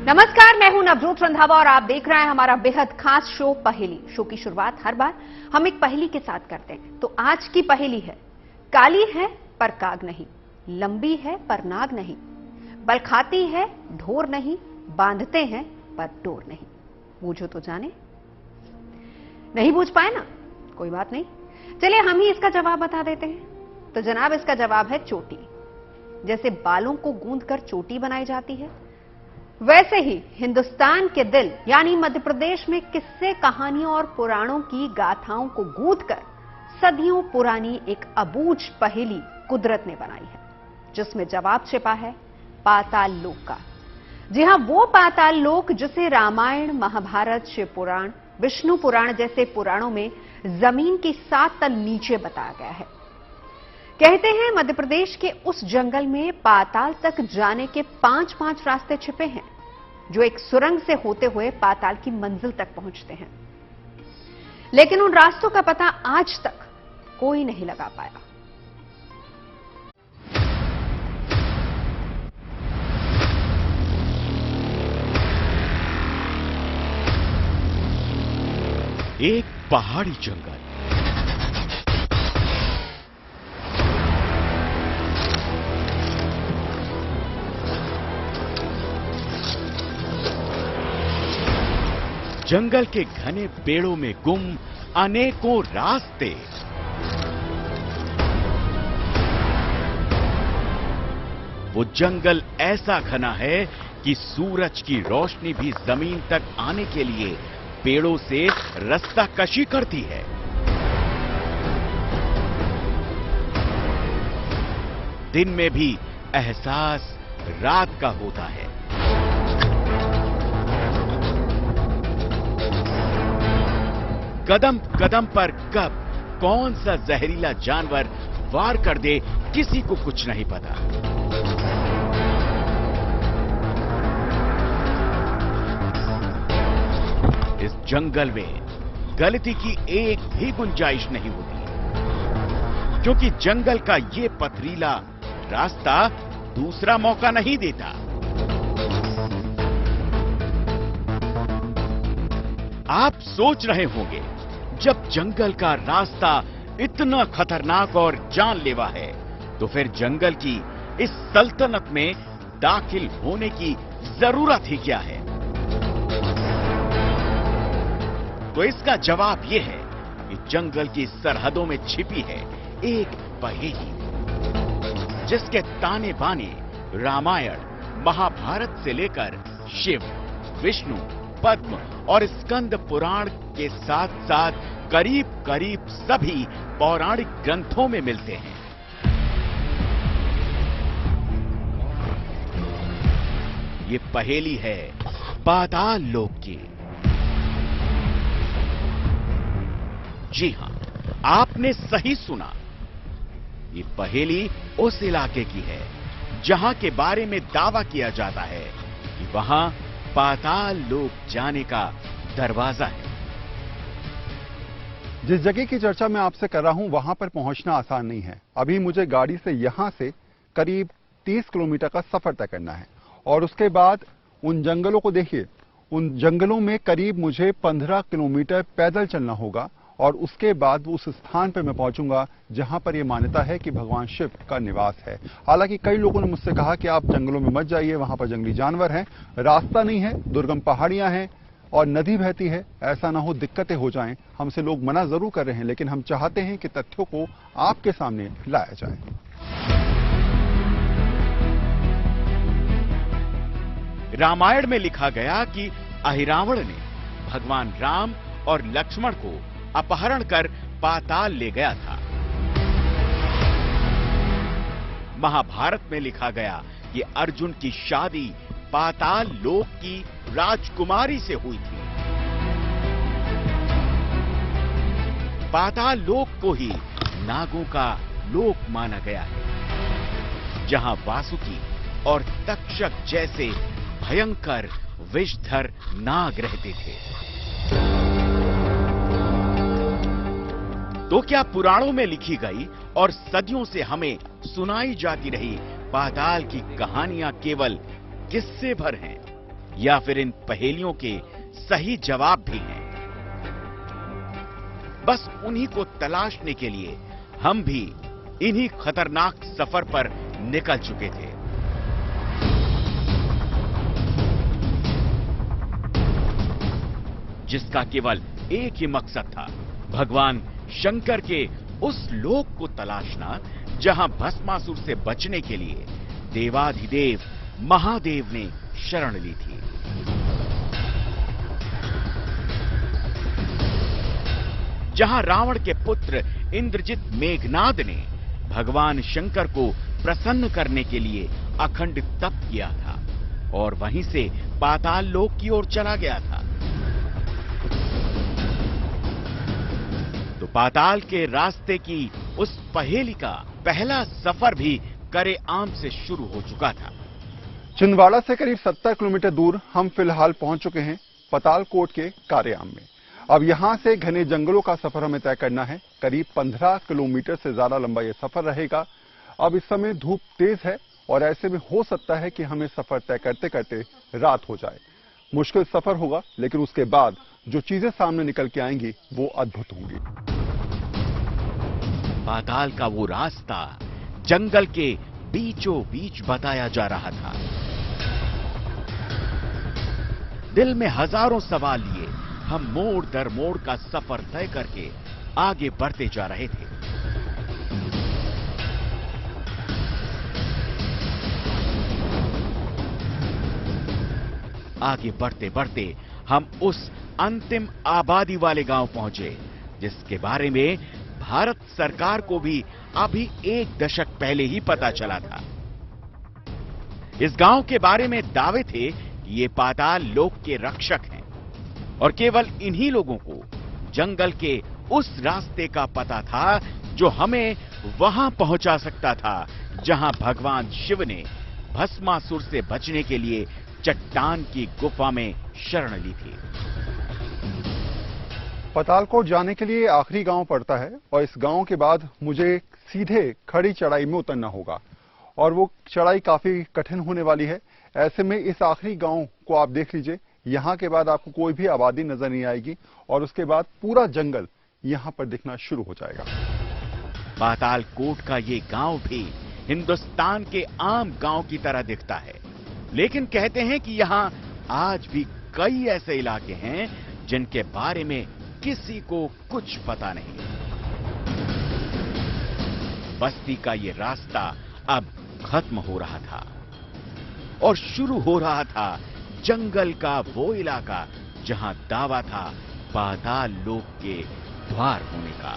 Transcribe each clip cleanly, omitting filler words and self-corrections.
नमस्कार, मैं हूं नवजोत रंधावा और आप देख रहे हैं हमारा बेहद खास शो पहेली। शो की शुरुआत हर बार हम एक पहेली के साथ करते हैं। तो आज की पहेली है, काली है पर काग नहीं, लंबी है पर नाग नहीं, बल खाती है ढोर नहीं, बांधते हैं पर डोर नहीं। बूझो तो जाने। नहीं बूझ पाए ना, कोई बात नहीं, चलिए हम ही इसका जवाब बता देते हैं। तो जनाब, इसका जवाब है चोटी। जैसे बालों को गूंथकर चोटी बनाई जाती है, वैसे ही हिंदुस्तान के दिल यानी मध्य प्रदेश में किस्से, कहानियों और पुराणों की गाथाओं को गूंथकर सदियों पुरानी एक अबूझ पहेली कुदरत ने बनाई है, जिसमें जवाब छिपा है पाताल लोक का। जी हां, वो पाताल लोक जिसे रामायण, महाभारत, शिव पुराण, विष्णु पुराण जैसे पुराणों में जमीन की 7 तल नीचे बताया गया है। कहते हैं मध्य प्रदेश के उस जंगल में पाताल तक जाने के 5-5 रास्ते छिपे हैं, जो एक सुरंग से होते हुए पाताल की मंजिल तक पहुंचते हैं। लेकिन उन रास्तों का पता आज तक कोई नहीं लगा पाया। एक पहाड़ी जंगल, जंगल के घने पेड़ों में गुम अनेकों रास्ते। वो जंगल ऐसा घना है कि सूरज की रोशनी भी जमीन तक आने के लिए पेड़ों से रास्ता कशी करती है। दिन में भी एहसास रात का होता है। कदम कदम पर कब कौन सा जहरीला जानवर वार कर दे, किसी को कुछ नहीं पता। इस जंगल में गलती की एक भी गुंजाइश नहीं होती, क्योंकि जंगल का ये पथरीला रास्ता दूसरा मौका नहीं देता। आप सोच रहे होंगे, जब जंगल का रास्ता इतना खतरनाक और जानलेवा है, तो फिर जंगल की इस सल्तनत में दाखिल होने की जरूरत ही क्या है? तो इसका जवाब यह है कि जंगल की सरहदों में छिपी है एक पहेली, जिसके ताने बाने रामायण, महाभारत से लेकर शिव, विष्णु, पद्म और स्कंद पुराण के साथ साथ करीब करीब सभी पौराणिक ग्रंथों में मिलते हैं। ये पहेली है पाताल लोक की। जी हां, आपने सही सुना। ये पहेली उस इलाके की है जहां के बारे में दावा किया जाता है कि वहां पाताल लोक जाने का दरवाजा है। जिस जगह की चर्चा मैं आपसे कर रहा हूं, वहां पर पहुंचना आसान नहीं है। अभी मुझे गाड़ी से यहां से करीब 30 किलोमीटर का सफर तय करना है, और उसके बाद उन जंगलों को देखिए, उन जंगलों में करीब मुझे 15 किलोमीटर पैदल चलना होगा, और उसके बाद उस स्थान पर मैं पहुंचूंगा जहां पर यह मान्यता है कि भगवान शिव का निवास है। हालांकि कई लोगों ने मुझसे कहा कि आप जंगलों में मत जाइए, वहां पर जंगली जानवर हैं, रास्ता नहीं है, दुर्गम पहाड़ियां हैं और नदी बहती है, ऐसा ना हो दिक्कतें हो जाएं। हमसे लोग मना जरूर कर रहे हैं, लेकिन हम चाहते हैं कि तथ्यों को आपके सामने लाया जाए। रामायण में लिखा गया कि अहिरावण ने भगवान राम और लक्ष्मण को अपहरण कर पाताल ले गया था। महाभारत में लिखा गया कि अर्जुन की शादी पाताल लोक की राजकुमारी से हुई थी। पाताल लोक को ही नागों का लोक माना गया है, जहां वासुकी और तक्षक जैसे भयंकर विषधर नाग रहते थे। तो क्या पुराणों में लिखी गई और सदियों से हमें सुनाई जाती रही पाताल की कहानियां केवल किस्से भर हैं? या फिर इन पहेलियों के सही जवाब भी हैं? बस उन्हीं को तलाशने के लिए हम भी इन्हीं खतरनाक सफर पर निकल चुके थे। जिसका केवल एक ही मकसद था, भगवान शंकर के उस लोक को तलाशना जहां भस्मासुर से बचने के लिए देवाधिदेव महादेव ने शरण ली थी। जहां रावण के पुत्र इंद्रजित मेघनाद ने भगवान शंकर को प्रसन्न करने के लिए अखंड तप किया था और वहीं से पाताल लोक की ओर चला गया था। तो पाताल के रास्ते की उस पहेली का पहला सफर भी करेआम से शुरू हो चुका था। छिंदवाड़ा से करीब 70 किलोमीटर दूर हम फिलहाल पहुंच चुके हैं पतालकोट के करेआम में। अब यहां से घने जंगलों का सफर हमें तय करना है। करीब 15 किलोमीटर से ज्यादा लंबा यह सफर रहेगा। अब इस समय धूप तेज है और ऐसे में हो सकता है कि हमें सफर तय करते करते रात हो जाए। मुश्किल सफर होगा, लेकिन उसके बाद जो चीजें सामने निकल के आएंगी वो अद्भुत होंगी। पाताल का वो रास्ता जंगल के बीचों बीच बताया जा रहा था। दिल में हजारों सवाल लिए हम मोड़ दर मोड़ का सफर तय करके आगे बढ़ते जा रहे थे। आगे बढ़ते बढ़ते हम उस अंतिम आबादी वाले गांव पहुंचे जिसके बारे में भारत सरकार को भी अभी 1 दशक पहले ही पता चला था। इस गांव के बारे में दावे थे कि ये पाताल लोक के रक्षक हैं और केवल इन्हीं लोगों को जंगल के उस रास्ते का पता था जो हमें वहां पहुंचा सकता था जहां भगवान शिव ने भस्मासुर से बचने के लिए चट्टान की गुफा में शरण ली थी। पतालकोट जाने के लिए आखिरी गांव पड़ता है और इस गांव के बाद मुझे सीधे खड़ी चढ़ाई में उतरना होगा और वो चढ़ाई काफी कठिन होने वाली है। ऐसे में इस आखिरी गांव को आप देख लीजिए, यहां के बाद आपको कोई भी आबादी नजर नहीं आएगी और उसके बाद पूरा जंगल यहां पर दिखना शुरू हो जाएगा। पातालकोट का ये गांव भी हिंदुस्तान के आम गांव की तरह दिखता है, लेकिन कहते हैं कि यहां आज भी कई ऐसे इलाके हैं जिनके बारे में किसी को कुछ पता नहीं। बस्ती का ये रास्ता अब खत्म हो रहा था और शुरू हो रहा था जंगल का वो इलाका जहां दावा था पाताल लोक के द्वार होने का।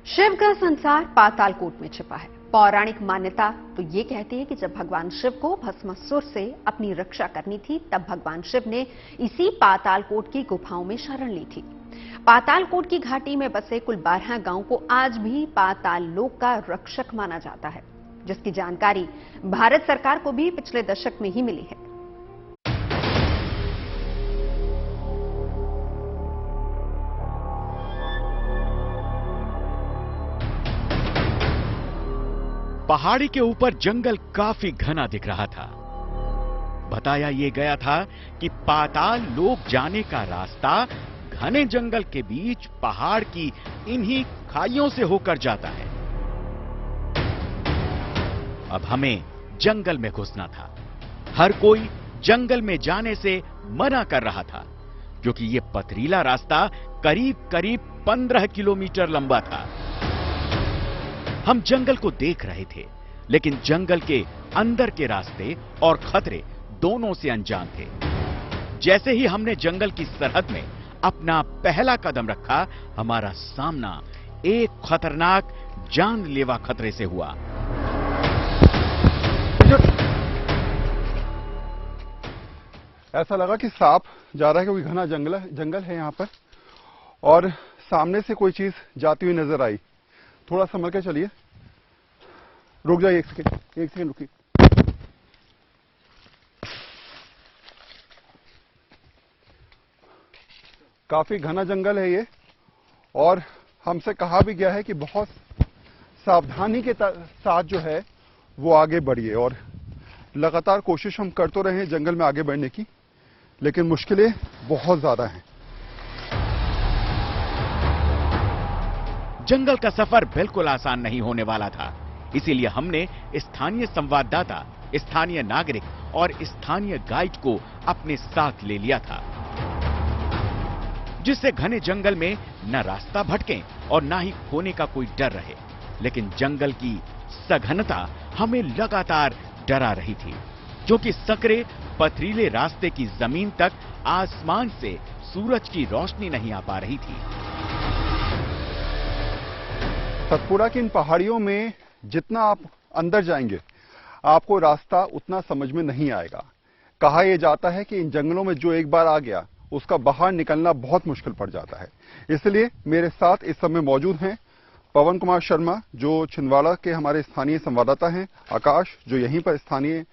शिव का संसार पातालकोट में छिपा है। पौराणिक मान्यता तो ये कहती है कि जब भगवान शिव को भस्मासुर से अपनी रक्षा करनी थी तब भगवान शिव ने इसी पातालकोट की गुफाओं में शरण ली थी। पातालकोट की घाटी में बसे कुल 12 गांव को आज भी पाताल लोक का रक्षक माना जाता है, जिसकी जानकारी भारत सरकार को भी पिछले दशक में ही मिली है। पहाड़ी के ऊपर जंगल काफी घना दिख रहा था। बताया यह गया था कि पाताल लोक जाने का रास्ता घने जंगल के बीच पहाड़ की इन्हीं खाइयों से होकर जाता है। अब हमें जंगल में घुसना था। हर कोई जंगल में जाने से मना कर रहा था क्योंकि यह पथरीला रास्ता करीब करीब 15 किलोमीटर लंबा था। हम जंगल को देख रहे थे, लेकिन जंगल के अंदर के रास्ते और खतरे दोनों से अनजान थे। जैसे ही हमने जंगल की सरहद में अपना पहला कदम रखा, हमारा सामना एक खतरनाक जानलेवा खतरे से हुआ। ऐसा लगा कि सांप जा रहा है क्योंकि घना जंगल है यहाँ पर और सामने से कोई चीज जाती हुई नजर आई। थोड़ा संभल के चलिए। रुक जाइए, एक सेकंड रुकिए। काफी घना जंगल है ये और हमसे कहा भी गया है कि बहुत सावधानी के साथ जो है वो आगे बढ़िए और लगातार कोशिश हम कर तो रहे हैं जंगल में आगे बढ़ने की, लेकिन मुश्किलें बहुत ज्यादा हैं। जंगल का सफर बिल्कुल आसान नहीं होने वाला था, इसीलिए हमने स्थानीय संवाददाता, स्थानीय नागरिक और स्थानीय गाइड को अपने साथ ले लिया था, जिससे घने जंगल में न रास्ता भटके और न ही खोने का कोई डर रहे। लेकिन जंगल की सघनता हमें लगातार डरा रही थी, क्योंकि सकरे पथरीले रास्ते की जमीन तक आसमान से सूरज की रोशनी नहीं आ पा रही थी। सतपुड़ा की इन पहाड़ियों में जितना आप अंदर जाएंगे, आपको रास्ता उतना समझ में नहीं आएगा। कहा यह जाता है कि इन जंगलों में जो एक बार आ गया, उसका बाहर निकलना बहुत मुश्किल पड़ जाता है। इसलिए मेरे साथ इस समय मौजूद हैं पवन कुमार शर्मा, जो छिंदवाड़ा के हमारे स्थानीय संवाददाता हैं, आकाश, जो यहीं पर स्थानीय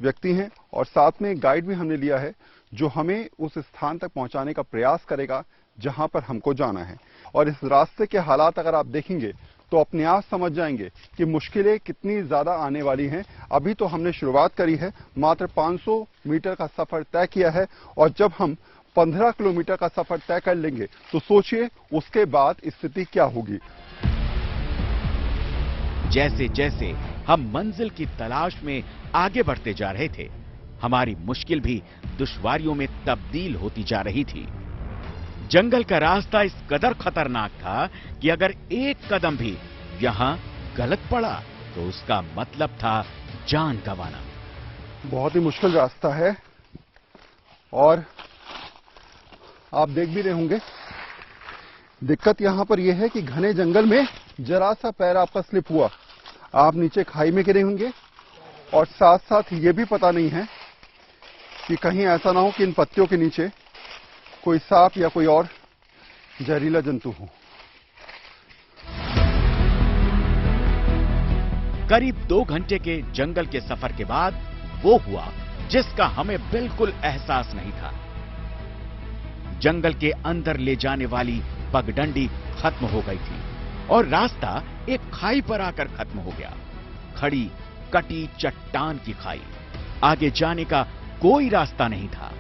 व्यक्ति हैं, और साथ में एक गाइड भी हमने लिया है, जो हमें उस स्थान तक पहुंचाने का प्रयास करेगा जहां पर हमको जाना है। और इस रास्ते के हालात अगर आप देखेंगे तो अपने आप समझ जाएंगे कि मुश्किलें कितनी ज्यादा आने वाली हैं। अभी तो हमने शुरुआत करी है, मात्र 500 मीटर का सफर तय किया है, और जब हम 15 किलोमीटर का सफर तय कर लेंगे तो सोचिए उसके बाद स्थिति क्या होगी। जैसे जैसे हम मंजिल की तलाश में आगे बढ़ते जा रहे थे, हमारी मुश्किल भी दुश्वारियों में तब्दील होती जा रही थी। जंगल का रास्ता इस कदर खतरनाक था कि अगर एक कदम भी यहां गलत पड़ा तो उसका मतलब था जान गंवाना। बहुत ही मुश्किल रास्ता है, और आप देख भी रहे होंगे, दिक्कत यहां पर यह है कि घने जंगल में जरा सा पैर आपका स्लिप हुआ, आप नीचे खाई में गिरे होंगे, और साथ साथ ये भी पता नहीं है कि कहीं ऐसा ना हो कि इन पत्तियों के नीचे कोई सांप या कोई और जहरीला जंतु हो। करीब 2 घंटे के जंगल के सफर के बाद वो हुआ जिसका हमें बिल्कुल एहसास नहीं था। जंगल के अंदर ले जाने वाली पगडंडी खत्म हो गई थी और रास्ता एक खाई पर आकर खत्म हो गया। खड़ी कटी चट्टान की खाई, आगे जाने का कोई रास्ता नहीं था।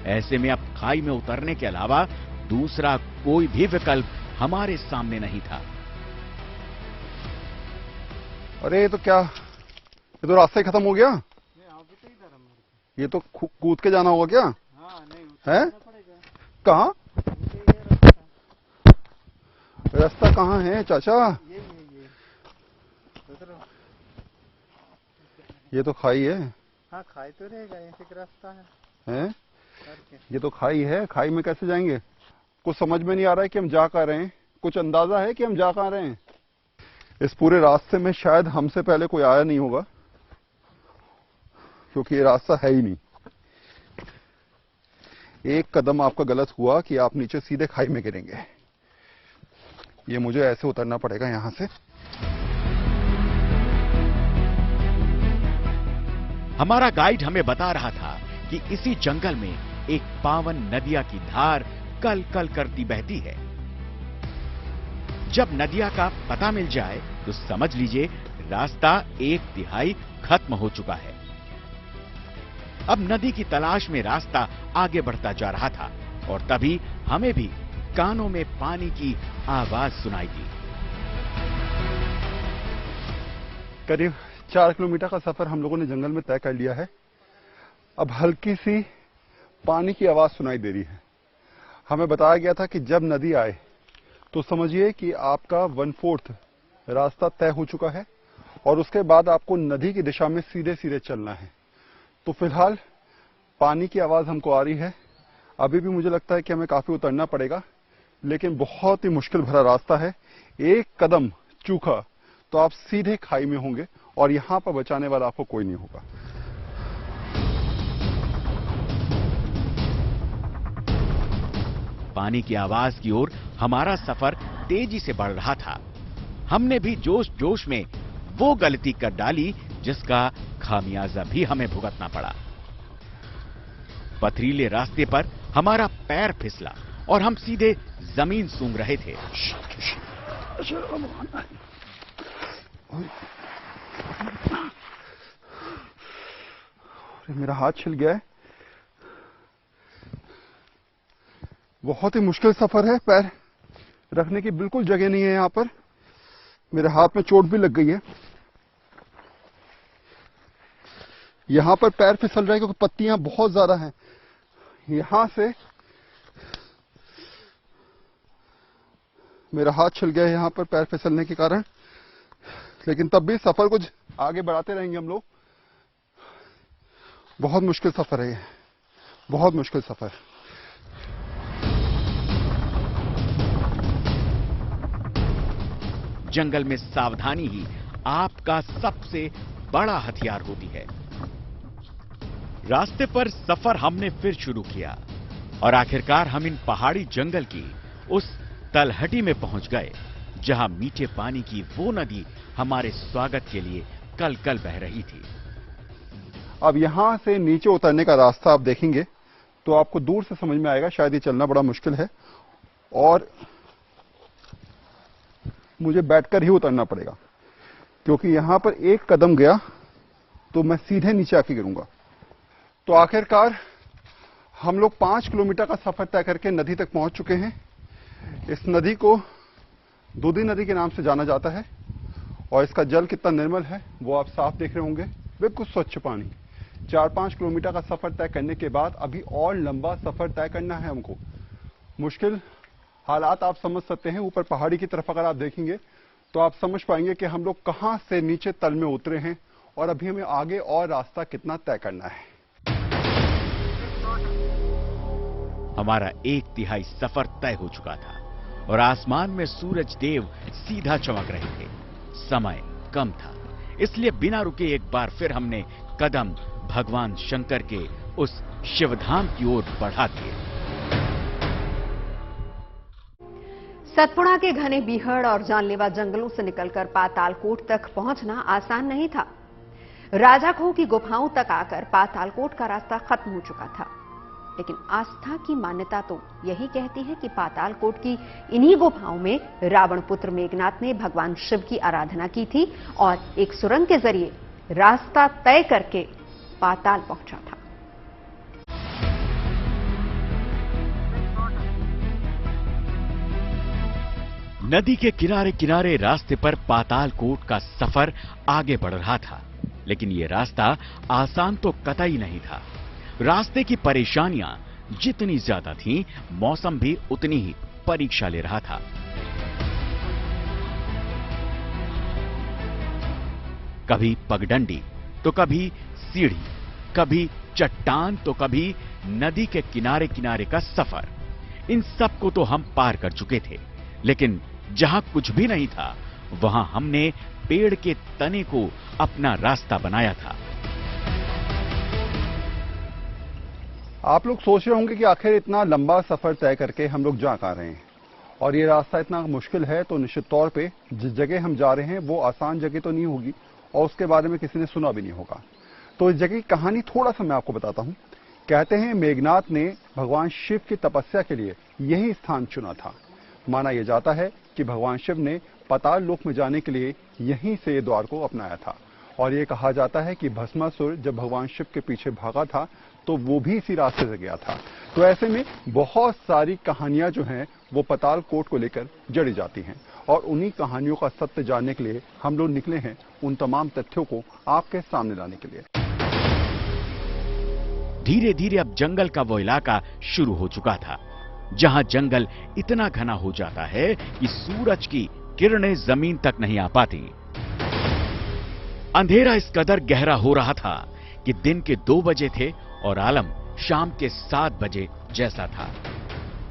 ऐसे में अब खाई में उतरने के अलावा दूसरा कोई भी विकल्प हमारे सामने नहीं था। अरे ये तो क्या, ये तो रास्ता ही खत्म हो गया। ये तो कूद के जाना होगा क्या? है? कहाँ? रास्ता कहाँ है चाचा? ये तो खाई है। हाँ, खाई तो रहेगा, ऐसे का रास्ता है? ये तो खाई है, खाई में कैसे जाएंगे? कुछ समझ में नहीं आ रहा है कि हम जा कहाँ रहे हैं। कुछ अंदाजा है कि हम जा कहाँ रहे हैं? इस पूरे रास्ते में शायद हमसे पहले कोई आया नहीं होगा, क्योंकि ये रास्ता है ही नहीं। एक कदम आपका गलत हुआ कि आप नीचे सीधे खाई में गिरेंगे। ये मुझे ऐसे उतरना पड़ेगा यहां से। हमारा गाइड हमें बता रहा था कि इसी जंगल में एक पावन नदिया की धार कल कल करती बहती है। जब नदिया का पता मिल जाए तो समझ लीजिए रास्ता 1/3 खत्म हो चुका है। अब नदी की तलाश में रास्ता आगे बढ़ता जा रहा था और तभी हमें भी कानों में पानी की आवाज सुनाई दी। करीब 4 किलोमीटर का सफर हम लोगों ने जंगल में तय कर लिया है। अब हल्की सी पानी की आवाज सुनाई दे रही है। हमें बताया गया था कि जब नदी आए तो समझिए कि आपका 1/4 रास्ता तय हो चुका है और उसके बाद आपको नदी की दिशा में सीधे सीधे चलना है। तो फिलहाल पानी की आवाज हमको आ रही है। अभी भी मुझे लगता है कि हमें काफी उतरना पड़ेगा, लेकिन बहुत ही मुश्किल भरा रास्ता है। एक कदम चूका तो आप सीधे खाई में होंगे और यहां पर बचाने वाला आपको कोई नहीं होगा। पानी की आवाज की ओर हमारा सफर तेजी से बढ़ रहा था। हमने भी जोश जोश में वो गलती कर डाली जिसका खामियाजा भी हमें भुगतना पड़ा। पथरीले रास्ते पर हमारा पैर फिसला और हम सीधे जमीन सूंघ रहे थे। मेरा हाथ छिल गया है। बहुत ही मुश्किल सफर है, पैर रखने की बिल्कुल जगह नहीं है यहाँ पर। मेरे हाथ में चोट भी लग गई है। यहाँ पर पैर फिसल रहा है क्योंकि पत्तियां बहुत ज्यादा हैं। यहां से मेरा हाथ छिल गया है यहाँ पर पैर फिसलने के कारण, लेकिन तब भी सफर कुछ आगे बढ़ाते रहेंगे हम लोग। बहुत मुश्किल सफर है ये, बहुत मुश्किल सफर। जंगल में सावधानी ही आपका सबसे बड़ा हथियार होती है। रास्ते पर सफर हमने फिर शुरू किया और आखिरकार हम इन पहाड़ी जंगल की उस तलहटी में पहुंच गए जहां मीठे पानी की वो नदी हमारे स्वागत के लिए कल कल बह रही थी। अब यहां से नीचे उतरने का रास्ता आप देखेंगे तो आपको दूर से समझ में आएगा। शायद ये चलना बड़ा मुश्किल है और मुझे बैठकर ही उतरना पड़ेगा, क्योंकि यहां पर एक कदम गया तो मैं सीधे नीचे आके गिरूंगा। तो आखिरकार हम लोग 5 किलोमीटर का सफर तय करके नदी तक पहुंच चुके हैं। इस नदी को दूधी नदी के नाम से जाना जाता है और इसका जल कितना निर्मल है वो आप साफ देख रहे होंगे, बिल्कुल स्वच्छ पानी। 4-5 किलोमीटर का सफर तय करने के बाद अभी और लंबा सफर तय करना है हमको। मुश्किल हालात आप समझ सकते हैं। ऊपर पहाड़ी की तरफ अगर आप देखेंगे तो आप समझ पाएंगे कि हम लोग कहां से नीचे तल में उतरे हैं और अभी हमें आगे और रास्ता कितना तय करना है। हमारा 1/3 सफर तय हो चुका था और आसमान में सूरज देव सीधा चमक रहे थे। समय कम था, इसलिए बिना रुके एक बार फिर हमने कदम भगवान शंकर के उस शिवधाम की ओर बढ़ा दिए। सतपुड़ा के घने बीहड़ और जानलेवा जंगलों से निकलकर पातालकोट तक पहुंचना आसान नहीं था। राजाखोह की गुफाओं तक आकर पातालकोट का रास्ता खत्म हो चुका था, लेकिन आस्था की मान्यता तो यही कहती है कि पातालकोट की इन्हीं गुफाओं में रावण पुत्र मेघनाथ ने भगवान शिव की आराधना की थी और एक सुरंग के जरिए रास्ता तय करके पाताल पहुंचा था। नदी के किनारे किनारे रास्ते पर पातालकोट का सफर आगे बढ़ रहा था, लेकिन ये रास्ता आसान तो कतई नहीं था। रास्ते की परेशानियां जितनी ज्यादा थीं, मौसम भी उतनी ही परीक्षा ले रहा था। कभी पगडंडी तो कभी सीढ़ी, कभी चट्टान तो कभी नदी के किनारे किनारे का सफर। इन सब को तो हम पार कर चुके थे, लेकिन जहां कुछ भी नहीं था वहां हमने पेड़ के तने को अपना रास्ता बनाया था। आप लोग सोच रहे होंगे कि आखिर इतना लंबा सफर तय करके हम लोग जा कहां रहे हैं और ये रास्ता इतना मुश्किल है। तो निश्चित तौर पे जिस जगह हम जा रहे हैं वो आसान जगह तो नहीं होगी और उसके बारे में किसी ने सुना भी नहीं होगा। तो इस जगह की कहानी थोड़ा सा मैं आपको बताता हूं। कहते हैं मेघनाथ ने भगवान शिव की तपस्या के लिए यही स्थान चुना था। माना यह जाता है कि भगवान शिव ने पाताल लोक में जाने के लिए यहीं से ये द्वार को अपनाया था और ये कहा जाता है कि भस्मासुर जब भगवान शिव के पीछे भागा था तो वो भी इसी रास्ते से गया था। तो ऐसे में बहुत सारी कहानियां जो हैं वो पातालकोट को लेकर जड़ी जाती हैं और उन्हीं कहानियों का सत्य जानने के लिए हम लोग निकले हैं उन तमाम तथ्यों को आपके सामने लाने के लिए। धीरे धीरे अब जंगल का वो इलाका शुरू हो चुका था जहां जंगल इतना घना हो जाता है कि सूरज की किरणें जमीन तक नहीं आ पाती। अंधेरा इस कदर गहरा हो रहा था कि दिन के 2 बजे थे और आलम शाम के 7 बजे जैसा था।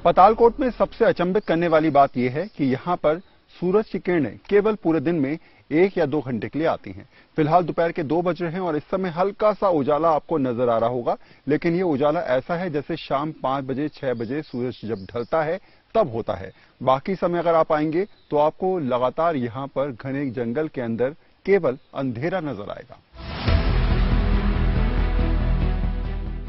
पातालकोट में सबसे अचंभित करने वाली बात यह है कि यहाँ पर सूरज की किरणें केवल पूरे दिन में 1 या 2 घंटे के लिए आती हैं। फिलहाल दोपहर के 2 बज रहे हैं और इस समय हल्का सा उजाला आपको नजर आ रहा होगा, लेकिन ये उजाला ऐसा है जैसे शाम 5 बजे 6 बजे सूरज जब ढलता है तब होता है। बाकी समय अगर आप आएंगे तो आपको लगातार यहाँ पर घने जंगल के अंदर केवल अंधेरा नजर आएगा।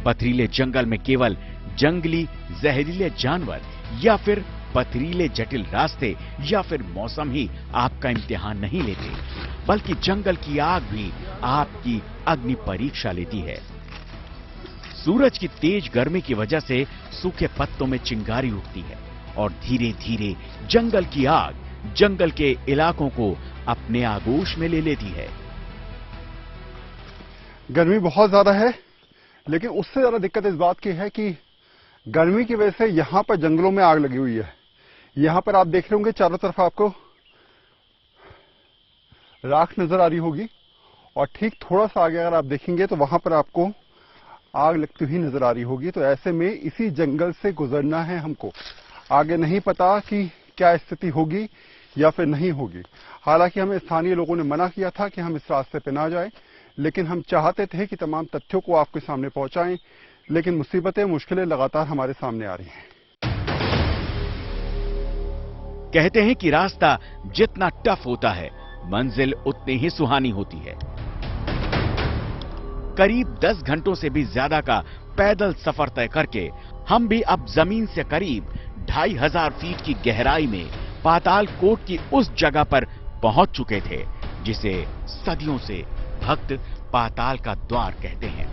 पथरीले जंगल में केवल जंगली जहरीले जानवर या फिर पथरीले जटिल रास्ते या फिर मौसम ही आपका इम्तिहान नहीं लेते, बल्कि जंगल की आग भी आपकी अग्नि परीक्षा लेती है। सूरज की तेज गर्मी की वजह से सूखे पत्तों में चिंगारी उठती है और धीरे धीरे जंगल की आग जंगल के इलाकों को अपने आगोश में ले लेती है। गर्मी बहुत ज्यादा है, लेकिन उससे ज्यादा दिक्कत इस बात की है कि गर्मी की वजह से यहां पर जंगलों में आग लगी हुई है। यहां पर आप देख रहे होंगे चारों तरफ आपको राख नजर आ रही होगी और ठीक थोड़ा सा आगे अगर आप देखेंगे तो वहां पर आपको आग लगती हुई नजर आ रही होगी। तो ऐसे में इसी जंगल से गुजरना है हमको। आगे नहीं पता कि क्या स्थिति होगी या फिर नहीं होगी। हालांकि हमें स्थानीय लोगों ने मना किया था कि हम इस रास्ते पे ना जाएं, लेकिन हम चाहते थे कि तमाम तथ्यों को आपके सामने पहुंचाएं, लेकिन मुसीबतें मुश्किलें लगातार हमारे सामने आ रही हैं। कहते हैं कि रास्ता जितना टफ होता है मंजिल उतनी ही सुहानी होती है। करीब 10 घंटों से भी ज्यादा का पैदल सफर तय करके हम भी अब जमीन से करीब 2500 फीट की गहराई में पाताल कोट की उस जगह पर पहुंच चुके थे जिसे सदियों से भक्त पाताल का द्वार कहते हैं।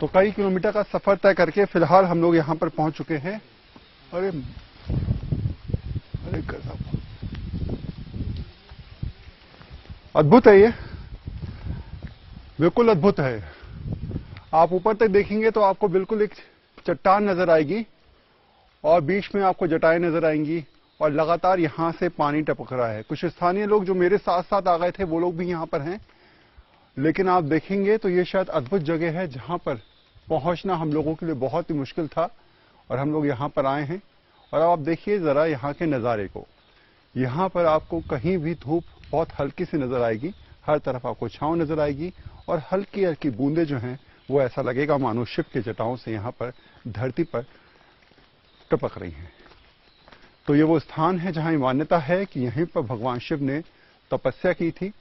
तो कई किलोमीटर का सफर तय करके फिलहाल हम लोग यहां पर पहुंच चुके हैं। अरे अरे गजब, अद्भुत है ये, बिल्कुल अद्भुत है। आप ऊपर तक देखेंगे तो आपको बिल्कुल एक चट्टान नजर आएगी और बीच में आपको जटाएं नजर आएंगी और लगातार यहां से पानी टपक रहा है। कुछ स्थानीय लोग जो मेरे साथ साथ आ गए थे वो लोग भी यहां पर हैं, लेकिन आप देखेंगे तो ये शायद अद्भुत जगह है जहां पर पहुंचना हम लोगों के लिए बहुत ही मुश्किल था और हम लोग यहां पर आए हैं। और अब आप देखिए जरा यहां के नजारे को। यहां पर आपको कहीं भी धूप बहुत हल्की सी नजर आएगी, हर तरफ आपको छांव नजर आएगी और हल्की हल्की बूंदे जो हैं वो ऐसा लगेगा मानो शिव के जटाओं से यहां पर धरती पर टपक रही हैं। तो ये वो स्थान है जहां मान्यता है कि यहीं पर भगवान शिव ने तपस्या की थी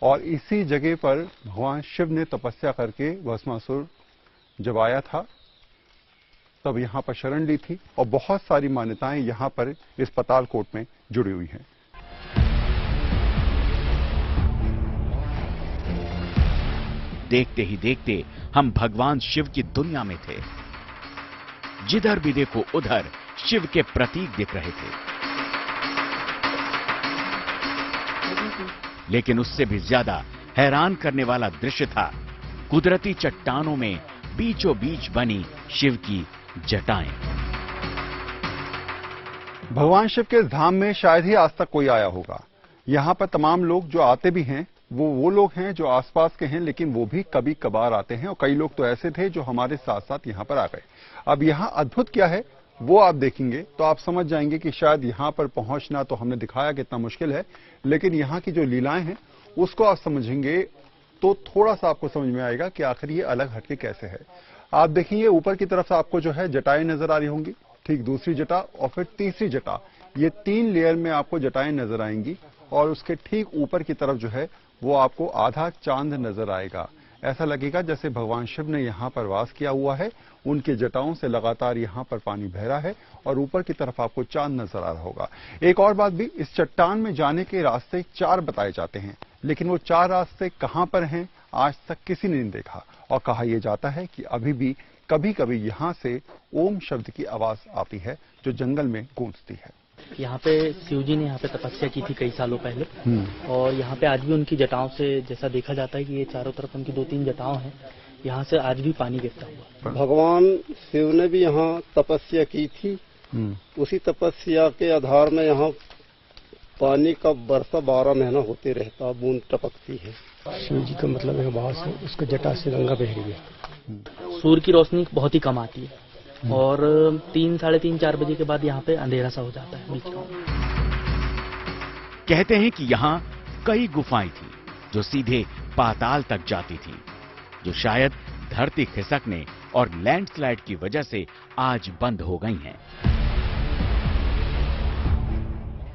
और इसी जगह पर भगवान शिव ने तपस्या करके भस्मासुर जब आया था तब यहां पर शरण ली थी और बहुत सारी मान्यताएं यहां पर इस पाताल कोट में जुड़ी हुई हैं। देखते ही देखते हम भगवान शिव की दुनिया में थे। जिधर भी देखो उधर शिव के प्रतीक दिख रहे थे, लेकिन उससे भी ज्यादा हैरान करने वाला दृश्य था कुदरती चट्टानों में बीचों बीच बनी शिव की जटाएं। भगवान शिव के इस धाम में शायद ही आज तक कोई आया होगा। यहाँ पर तमाम लोग जो आते भी हैं वो लोग हैं जो आसपास के हैं, लेकिन वो भी कभी कभार आते हैं और कई लोग तो ऐसे थे जो हमारे साथ साथ यहाँ पर आ गए। अब यहाँ अद्भुत क्या है वो आप देखेंगे तो आप समझ जाएंगे कि शायद यहाँ पर पहुंचना तो हमने दिखाया कितना मुश्किल है, लेकिन यहाँ की जो लीलाएं हैं उसको आप समझेंगे तो थोड़ा सा आपको समझ में आएगा कि आखिर ये अलग हटके कैसे है। आप देखेंगे ऊपर की तरफ से आपको जो है जटाएं नजर आ रही होंगी, ठीक दूसरी जटा और फिर तीसरी जटा, ये 3 लेयर में आपको जटाएं नजर आएंगी और उसके ठीक ऊपर की तरफ जो है वो आपको आधा चांद नजर आएगा। ऐसा लगेगा जैसे भगवान शिव ने यहाँ पर वास किया हुआ है, उनके जटाओं से लगातार यहाँ पर पानी बह रहा है और ऊपर की तरफ आपको चांद नजर आ रहा होगा। एक और बात भी, इस चट्टान में जाने के रास्ते 4 बताए जाते हैं, लेकिन वो 4 रास्ते कहाँ पर हैं आज तक किसी ने नहीं देखा और कहा यह जाता है कि अभी भी कभी कभी यहाँ से ओम शब्द की आवाज आती है जो जंगल में गूंजती है। यहाँ पे शिव जी ने यहाँ पे तपस्या की थी कई सालों पहले और यहाँ पे आज भी उनकी जटाओं से जैसा देखा जाता है कि ये चारों तरफ उनकी 2-3 जटाओं हैं, यहाँ से आज भी पानी गिरता हुआ। भगवान शिव ने भी यहाँ तपस्या की थी, उसी तपस्या के आधार में यहाँ पानी का वर्षा 12 महीना होते रहता, बूंद टपकती है। शिव जी का मतलब है वहां से उसके जटा से गंगा बह रही है। सूर्य की रोशनी बहुत ही कम आती है और 3, साढ़े 3, 4 बजे के बाद यहाँ पे अंधेरा सा हो जाता है बीच में। कहते हैं कि यहाँ कई गुफाएं थी जो सीधे पाताल तक जाती थी, जो शायद धरती खिसकने और लैंडस्लाइड की वजह से आज बंद हो गई हैं।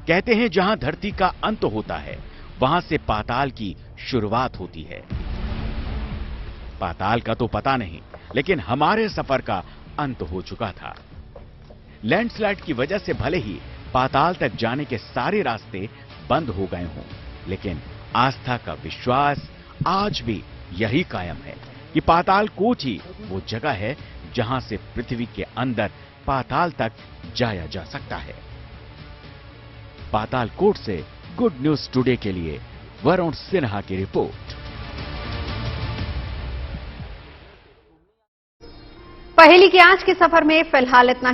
कहते हैं जहां धरती का अंत होता है वहां से पाताल की शुरुआत होती है। पाताल का तो पता नहीं, लेकिन हमारे सफर का अंत हो चुका था। लैंडस्लाइड की वजह से भले ही पाताल तक जाने के सारे रास्ते बंद हो गए हों, लेकिन आस्था का विश्वास आज भी यही कायम है कि पाताल कोट ही वो जगह है जहां से पृथ्वी के अंदर पाताल तक जाया जा सकता है। पाताल कोट से गुड न्यूज टुडे के लिए वरुण सिन्हा की रिपोर्ट। पहेली के आज के सफर में फिलहाल इतना ही।